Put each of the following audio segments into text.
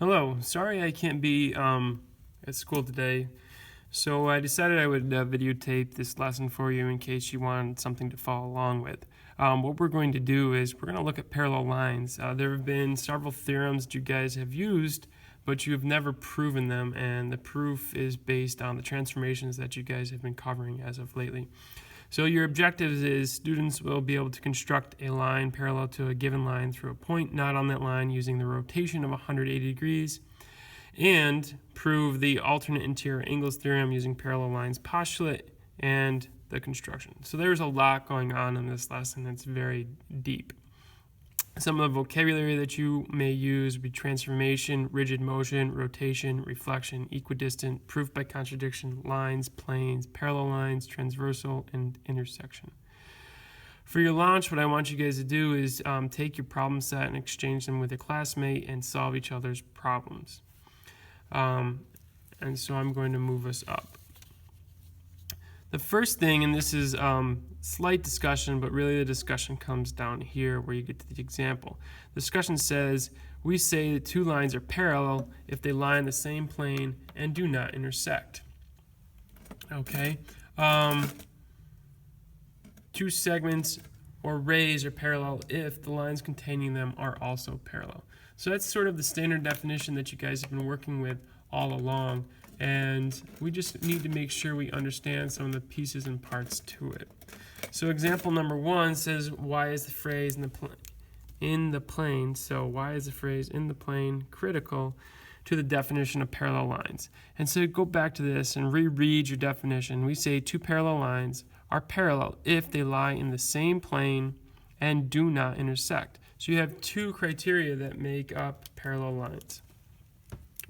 Hello, sorry I can't be at school today, so I decided I would videotape this lesson for you in case you wanted something to follow along with. What we're going to do is we're going to look at parallel lines. There have been several theorems that you guys have used, but you have never proven them, and the proof is based on the transformations that you guys have been covering as of lately. So your objectives is students will be able to construct a line parallel to a given line through a point not on that line using the rotation of 180 degrees, and prove the alternate interior angles theorem using parallel lines postulate and the construction. So there's a lot going on in this lesson. It's very deep. Some of the vocabulary that you may use would be transformation, rigid motion, rotation, reflection, equidistant, proof by contradiction, lines, planes, parallel lines, transversal, and intersection. For your launch, what I want you guys to do is take your problem set and exchange them with a classmate and solve each other's problems. And so I'm going to move us up. The first thing, and this is slight discussion, but really the discussion comes down here where you get to the example. The discussion says, we say that two lines are parallel if they lie in the same plane and do not intersect. Okay? Two segments or rays are parallel if the lines containing them are also parallel. So that's sort of the standard definition that you guys have been working with all along. And we just need to make sure we understand some of the pieces and parts to it. So example number one says, why is the phrase in the plane? So why is the phrase in the plane critical to the definition of parallel lines? And so go back to this and reread your definition. We say two parallel lines are parallel if they lie in the same plane and do not intersect. So you have two criteria that make up parallel lines: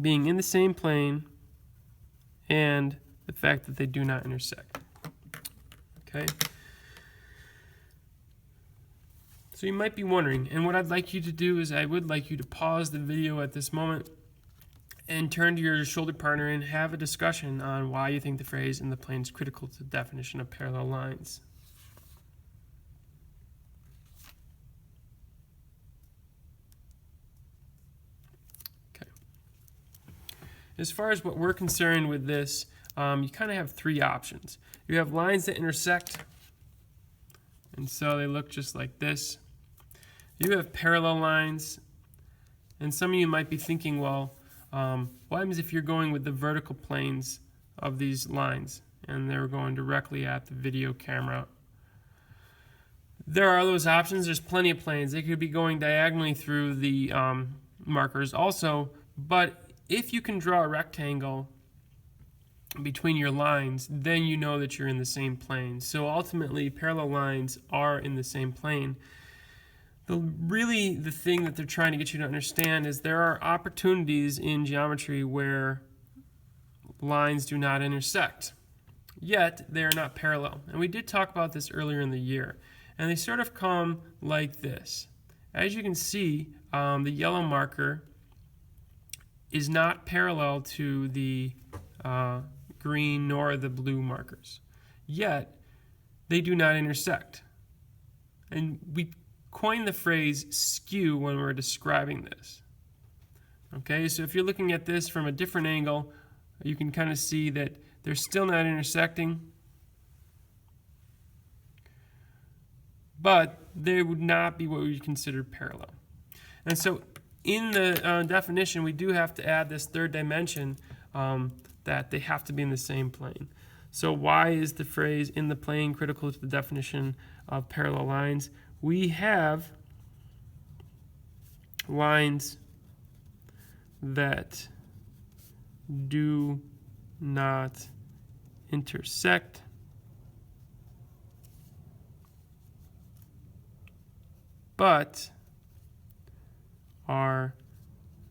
being in the same plane and the fact that they do not intersect. Okay? So you might be wondering, and what I'd like you to do is I would like you to pause the video at this moment and turn to your shoulder partner and have a discussion on why you think the phrase in the plane is critical to the definition of parallel lines. As far as what we're concerned with this, you kind of have three options. You have lines that intersect, and so they look just like this. You have parallel lines, and some of you might be thinking, well, what happens if you're going with the vertical planes of these lines, and they're going directly at the video camera? There are those options. There's plenty of planes. They could be going diagonally through the markers also, but if you can draw a rectangle between your lines, then you know that you're in the same plane. So ultimately, parallel lines are in the same plane. The thing that they're trying to get you to understand is there are opportunities in geometry where lines do not intersect, yet they are not parallel. And we did talk about this earlier in the year. And they sort of come like this. As you can see, the yellow marker is not parallel to the green nor the blue markers. Yet, they do not intersect. And we coined the phrase skew when we're describing this. Okay, so if you're looking at this from a different angle, you can kind of see that they're still not intersecting, but they would not be what we consider parallel. And so in the definition, we do have to add this third dimension that they have to be in the same plane. So why is the phrase in the plane critical to the definition of parallel lines? We have lines that do not intersect but are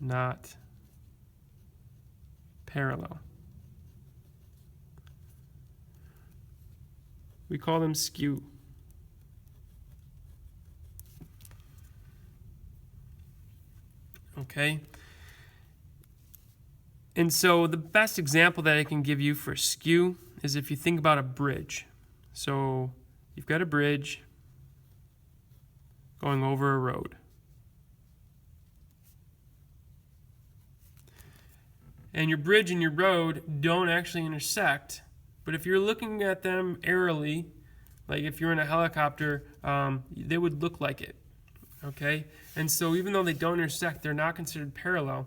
not parallel. We call them skew. Okay? And so the best example that I can give you for skew is if you think about a bridge. So you've got a bridge going over a road. and your bridge and your road don't actually intersect. But if you're looking at them aerially, like if you're in a helicopter, they would look like it. Okay? And so even though they don't intersect, they're not considered parallel.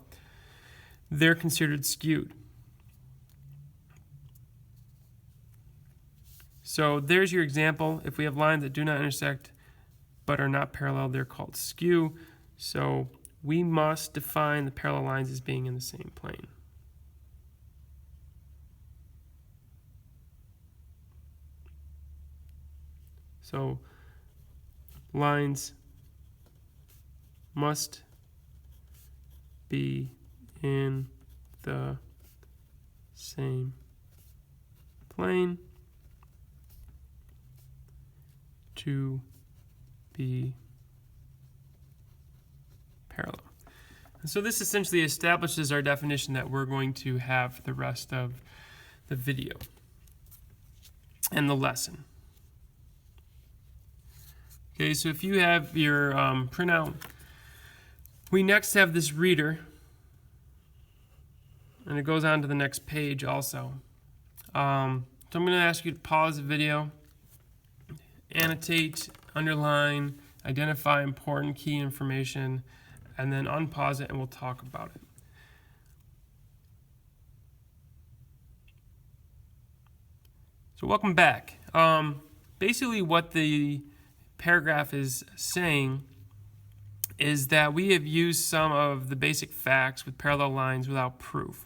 They're considered skewed. So there's your example. If we have lines that do not intersect but are not parallel, they're called skew. So we must define the parallel lines as being in the same plane. So lines must be in the same plane to be parallel. And so this essentially establishes our definition that we're going to have for the rest of the video and the lesson. Okay, so if you have your printout, we next have this reader, and it goes on to the next page also. So I'm going to ask you to pause the video, annotate, underline, identify important key information, and then unpause it and we'll talk about it. So welcome back. Basically what the paragraph is saying is that we have used some of the basic facts with parallel lines without proof.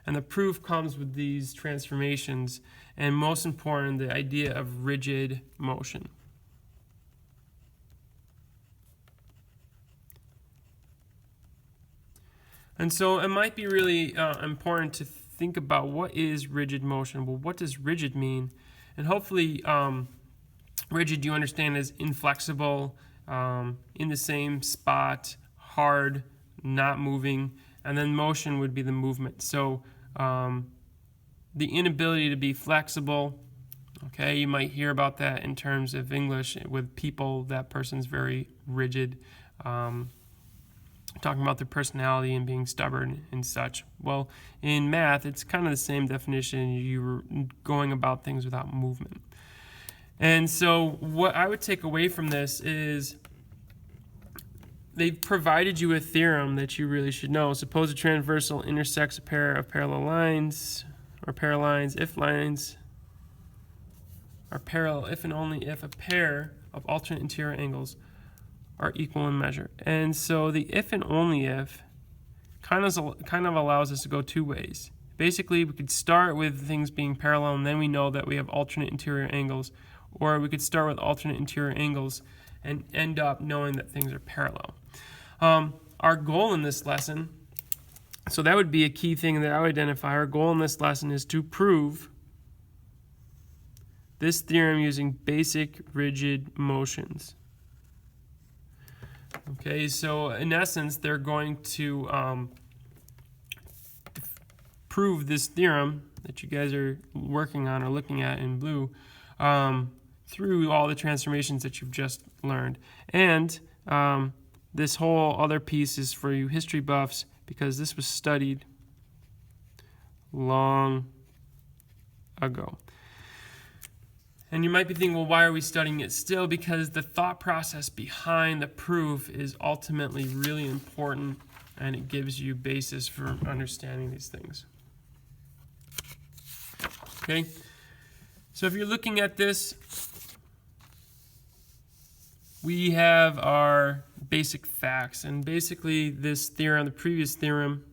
And the proof comes with these transformations, and most important, the idea of rigid motion. And so it might be really important to think about what is rigid motion. Well, what does rigid mean? And hopefully rigid you understand as inflexible, in the same spot, hard, not moving, and then motion would be the movement. So the inability to be flexible, okay, you might hear about that in terms of English with people, that person's very rigid, talking about their personality and being stubborn and such. Well, in math, it's kind of the same definition. You're going about things without movement. And so what I would take away from this is they've provided you a theorem that you really should know. Suppose a transversal intersects a pair of parallel lines, or pair lines, if lines are parallel if and only if a pair of alternate interior angles are equal in measure. And so the if and only if kind of allows us to go two ways. Basically, we could start with things being parallel, and then we know that we have alternate interior angles, or we could start with alternate interior angles and end up knowing that things are parallel. Our goal in this lesson, so that would be a key thing that I would identify. Our goal in this lesson is to prove this theorem using basic rigid motions. Okay, so in essence, they're going to prove this theorem that you guys are working on or looking at in blue through all the transformations that you've just learned. And this whole other piece is for you history buffs, because this was studied long ago. And you might be thinking, well, why are we studying it still? Because the thought process behind the proof is ultimately really important, and it gives you basis for understanding these things. Okay? So if you're looking at this, we have our basic facts. And basically this theorem, the previous theorem,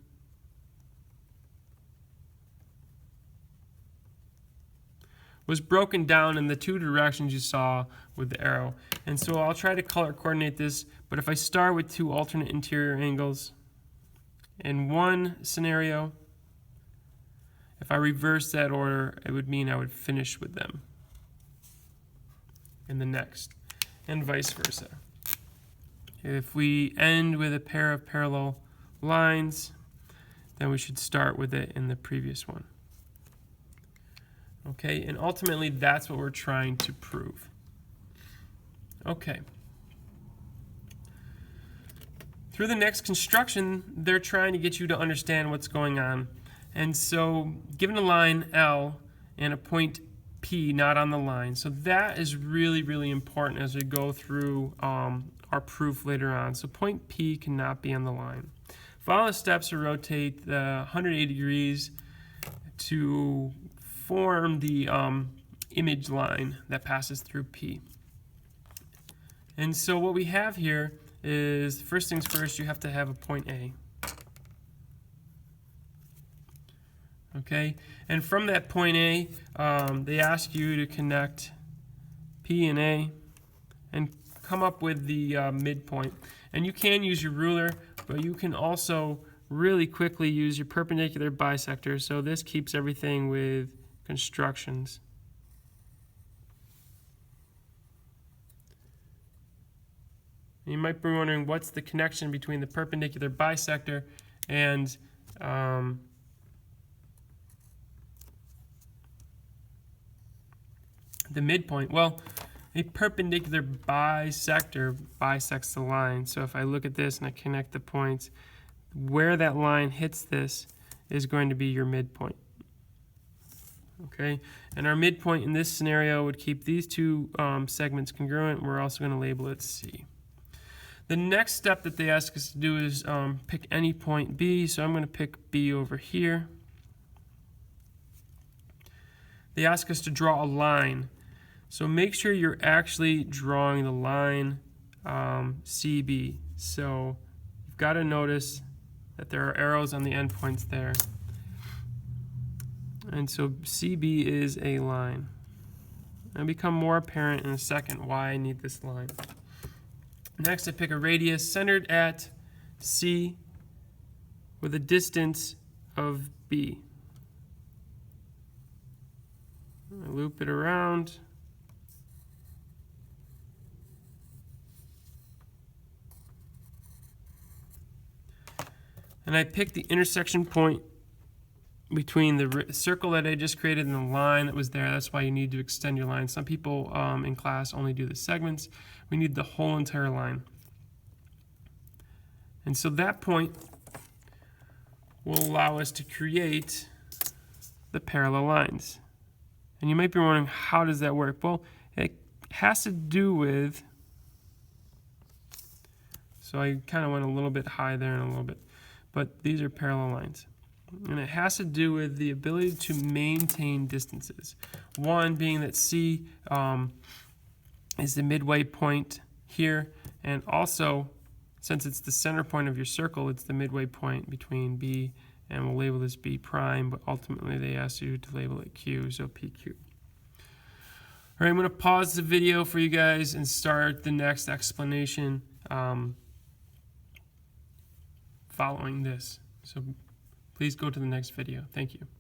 was broken down in the two directions you saw with the arrow. And so I'll try to color coordinate this, but if I start with two alternate interior angles in one scenario, if I reverse that order, it would mean I would finish with them in the next, and vice versa. If we end with a pair of parallel lines, then we should start with it in the previous one. Okay, and ultimately that's what we're trying to prove. Okay. Through the next construction, they're trying to get you to understand what's going on. And so given a line L and a point P not on the line, so that is really, really important as we go through our proof later on. So point P cannot be on the line. Follow the steps to rotate the 180 degrees to form the image line that passes through P. And so what we have here is, first things first, you have to have a point A. Okay, and from that point A, they ask you to connect P and A and come up with the midpoint. And you can use your ruler, but you can also really quickly use your perpendicular bisector. So this keeps everything with constructions. You might be wondering what's the connection between the perpendicular bisector and the midpoint. Well, a perpendicular bisector bisects the line. So if I look at this and I connect the points, where that line hits this is going to be your midpoint. Okay, and our midpoint in this scenario would keep these two segments congruent. We're also going to label it C. The next step that they ask us to do is pick any point B. So I'm going to pick B over here. They ask us to draw a line. So make sure you're actually drawing the line CB. So you've got to notice that there are arrows on the endpoints there. And so CB is a line. It'll become more apparent in a second why I need this line. Next, I pick a radius centered at C with a distance of B. I loop it around. And I pick the intersection point between the circle that I just created and the line that was there. That's why you need to extend your line. Some people in class only do the segments. We need the whole entire line. And so that point will allow us to create the parallel lines. And you might be wondering, how does that work? Well, it has to do with, so I kind of went a little bit high there and a little bit, but these are parallel lines. And it has to do with the ability to maintain distances. One being that C is the midway point here, and also, since it's the center point of your circle, it's the midway point between B, and we'll label this B prime, but ultimately they ask you to label it Q, so PQ. All right, I'm going to pause the video for you guys and start the next explanation following this. So please go to the next video. Thank you.